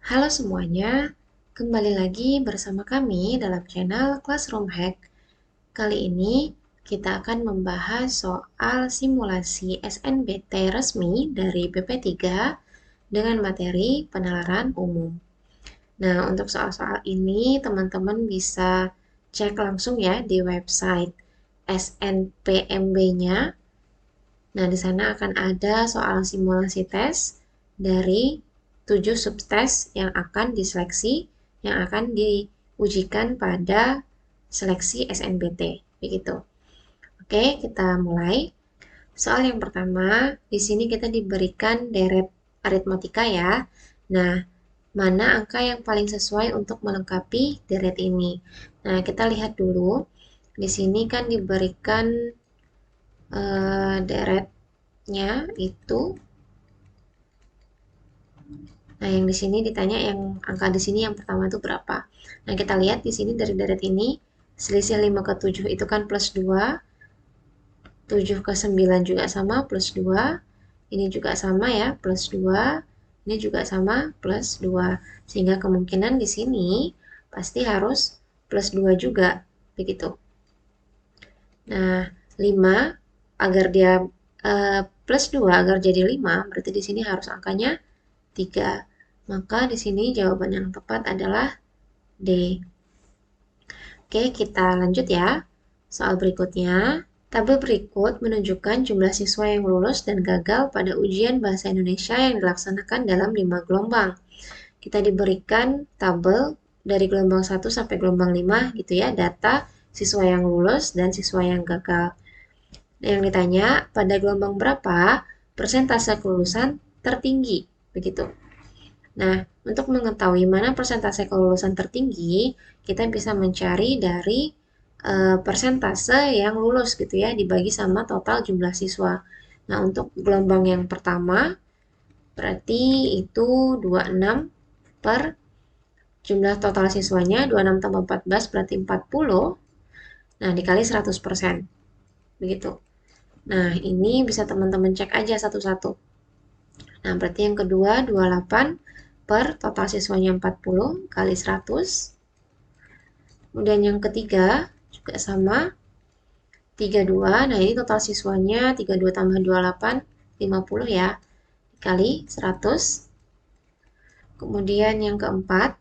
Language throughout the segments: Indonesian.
Halo semuanya, kembali lagi bersama kami dalam channel Classroom Hack. Kali ini kita akan membahas soal simulasi SNBT resmi dari BP3 dengan materi penalaran umum. Nah, untuk soal-soal ini teman-teman bisa cek langsung ya di website SNPMB-nya. Nah, di sana akan ada soal simulasi tes dari 7 subtes yang akan diseleksi, yang akan diujikan pada seleksi SNBT. Begitu. Oke, kita mulai. Soal yang pertama, di sini kita diberikan deret aritmatika ya. Nah, mana angka yang paling sesuai untuk melengkapi deret ini? Nah, kita lihat dulu. Di sini kan diberikan deretnya itu. Nah, yang di sini ditanya yang angka di sini yang pertama itu berapa. Nah, kita lihat di sini dari deret ini selisih 5 ke 7 itu kan plus 2, 7 ke 9 juga sama plus 2, ini juga sama ya plus 2, ini juga sama plus 2. Sehingga kemungkinan di sini pasti harus plus 2 juga, begitu. Nah, 5 agar dia plus 2 agar jadi 5, berarti di sini harus angkanya 3. Maka di sini jawaban yang tepat adalah D. Oke, kita lanjut ya. Soal berikutnya. Tabel berikut menunjukkan jumlah siswa yang lulus dan gagal pada ujian bahasa Indonesia yang dilaksanakan dalam 5 gelombang. Kita diberikan tabel dari gelombang 1 sampai gelombang 5 gitu ya, data siswa yang lulus dan siswa yang gagal. Yang ditanya, pada gelombang berapa persentase kelulusan tertinggi? Begitu. Nah, untuk mengetahui mana persentase kelulusan tertinggi, kita bisa mencari dari persentase yang lulus gitu ya, dibagi sama total jumlah siswa. Nah, untuk gelombang yang pertama, berarti itu 26 per jumlah total siswanya, 26 tambah 14 berarti 40. Nah, dikali 100%. Begitu. Nah, ini bisa teman-teman cek aja satu-satu. Nah, berarti yang kedua 28 per total siswanya 40 kali 100. Kemudian yang ketiga juga sama 32. Nah, ini total siswanya 32 tambah 28 50 ya. Kali 100. Kemudian yang keempat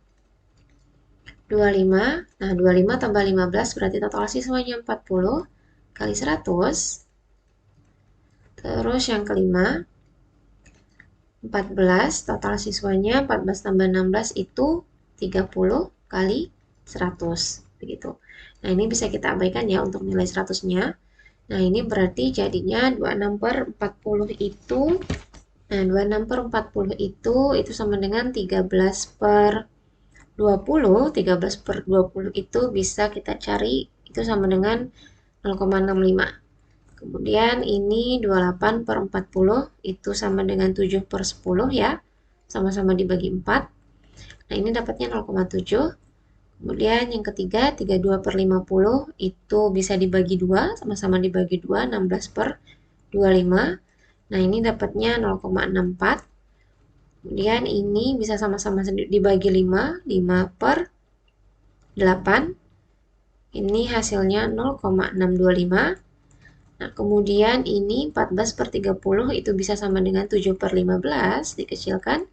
25. Nah, 25 tambah 15 berarti total siswanya 40 kali 100. Terus yang kelima 14, total siswanya 14 tambah 16 itu 30 kali 100, begitu. Nah, ini bisa kita abaikan ya untuk nilai 100-nya. Nah, ini berarti jadinya 26 per 40 itu, nah 26 per 40 itu sama dengan 13 per 20. 13 per 20 itu bisa kita cari, itu sama dengan 0,65. Kemudian ini 28 per 40 itu sama dengan 7 per 10 ya. Sama-sama dibagi 4. Nah, ini dapatnya 0,7. Kemudian yang ketiga 32 per 50 itu bisa dibagi 2. Sama-sama dibagi 2, 16 per 25. Nah, ini dapatnya 0,64. Kemudian ini bisa sama-sama dibagi 5. 5 per 8. Ini hasilnya 0,625. Nah, kemudian ini 14 per 30 itu bisa sama dengan 7 per 15 dikecilkan.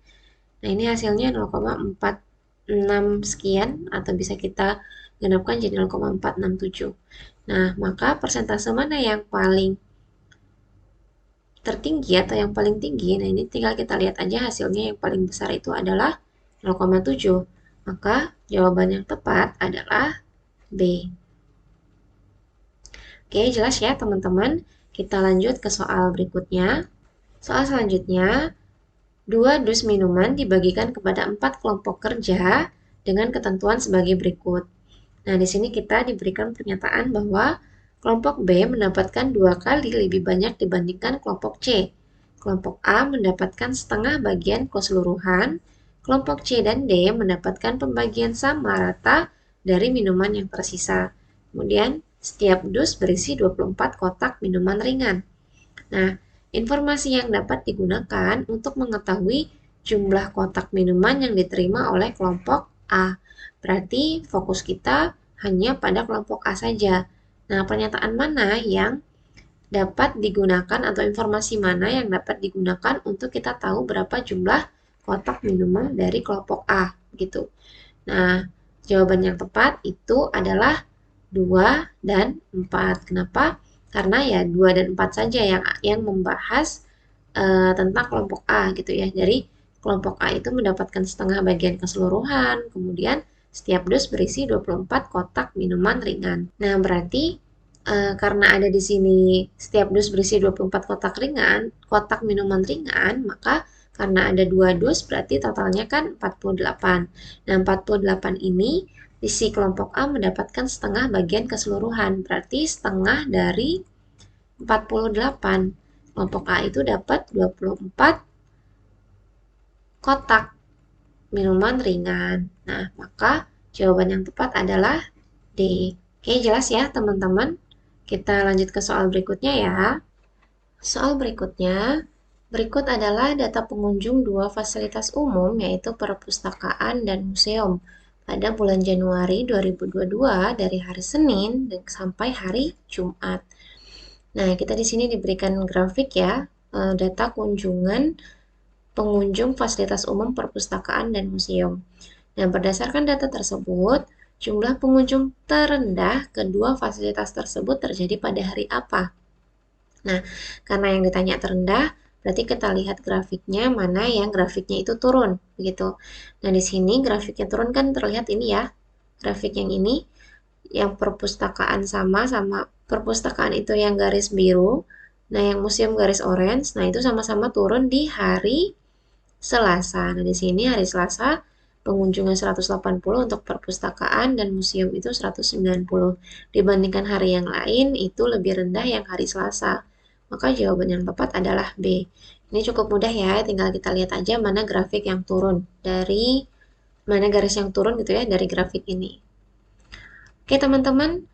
Nah, ini hasilnya 0,46 sekian atau bisa kita genapkan jadi 0,467. Nah, maka persentase mana yang paling tertinggi atau yang paling tinggi? Nah, ini tinggal kita lihat aja hasilnya yang paling besar itu adalah 0,7. Maka jawaban yang tepat adalah B. Oke, jelas ya teman-teman. Kita lanjut ke soal berikutnya. Soal selanjutnya, 2 dus minuman dibagikan kepada 4 kelompok kerja dengan ketentuan sebagai berikut. Nah, di sini kita diberikan pernyataan bahwa kelompok B mendapatkan 2 kali lebih banyak dibandingkan kelompok C. Kelompok A mendapatkan setengah bagian keseluruhan, kelompok C dan D mendapatkan pembagian sama rata dari minuman yang tersisa. Kemudian, setiap dus berisi 24 kotak minuman ringan. Nah, informasi yang dapat digunakan untuk mengetahui jumlah kotak minuman yang diterima oleh kelompok A. Berarti fokus kita hanya pada kelompok A saja. Nah, pernyataan mana yang dapat digunakan atau informasi mana yang dapat digunakan untuk kita tahu berapa jumlah kotak minuman dari kelompok A gitu. Nah, jawaban yang tepat itu adalah 2 dan 4. Kenapa? Karena ya 2 dan 4 saja yang membahas tentang kelompok A gitu ya. Jadi kelompok A itu mendapatkan setengah bagian keseluruhan, kemudian setiap dus berisi 24 kotak minuman ringan. Nah, berarti karena ada di sini setiap dus berisi 24 kotak minuman ringan, maka karena ada 2 dus berarti totalnya kan 48. Nah, 48 ini isi kelompok A mendapatkan setengah bagian keseluruhan, berarti setengah dari 48. Kelompok A itu dapat 24 kotak minuman ringan. Nah, maka jawaban yang tepat adalah D. Oke, jelas ya teman-teman? Kita lanjut ke soal berikutnya ya. Soal berikutnya, berikut adalah data pengunjung dua fasilitas umum yaitu perpustakaan dan museum pada bulan Januari 2022 dari hari Senin sampai hari Jumat. Nah, kita di sini diberikan grafik ya, data kunjungan pengunjung fasilitas umum perpustakaan dan museum. Nah, berdasarkan data tersebut, jumlah pengunjung terendah kedua fasilitas tersebut terjadi pada hari apa? Nah, karena yang ditanya terendah, berarti kita lihat grafiknya mana yang grafiknya itu turun, begitu. Nah, di sini grafiknya turun kan terlihat ini ya, grafik yang ini, yang perpustakaan sama perpustakaan itu yang garis biru, nah yang museum garis orange, nah itu sama-sama turun di hari Selasa. Nah, di sini hari Selasa pengunjungnya 180 untuk perpustakaan dan museum itu 190. Dibandingkan hari yang lain itu lebih rendah yang hari Selasa. Maka jawaban yang tepat adalah B. Ini cukup mudah ya, tinggal kita lihat aja mana grafik yang turun mana garis yang turun gitu ya dari grafik ini. Oke teman-teman,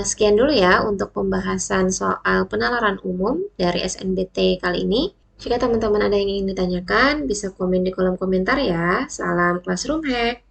sekian dulu ya untuk pembahasan soal penalaran umum dari SNBT kali ini. Jika teman-teman ada yang ingin ditanyakan, bisa komen di kolom komentar ya. Salam Classroom Hack!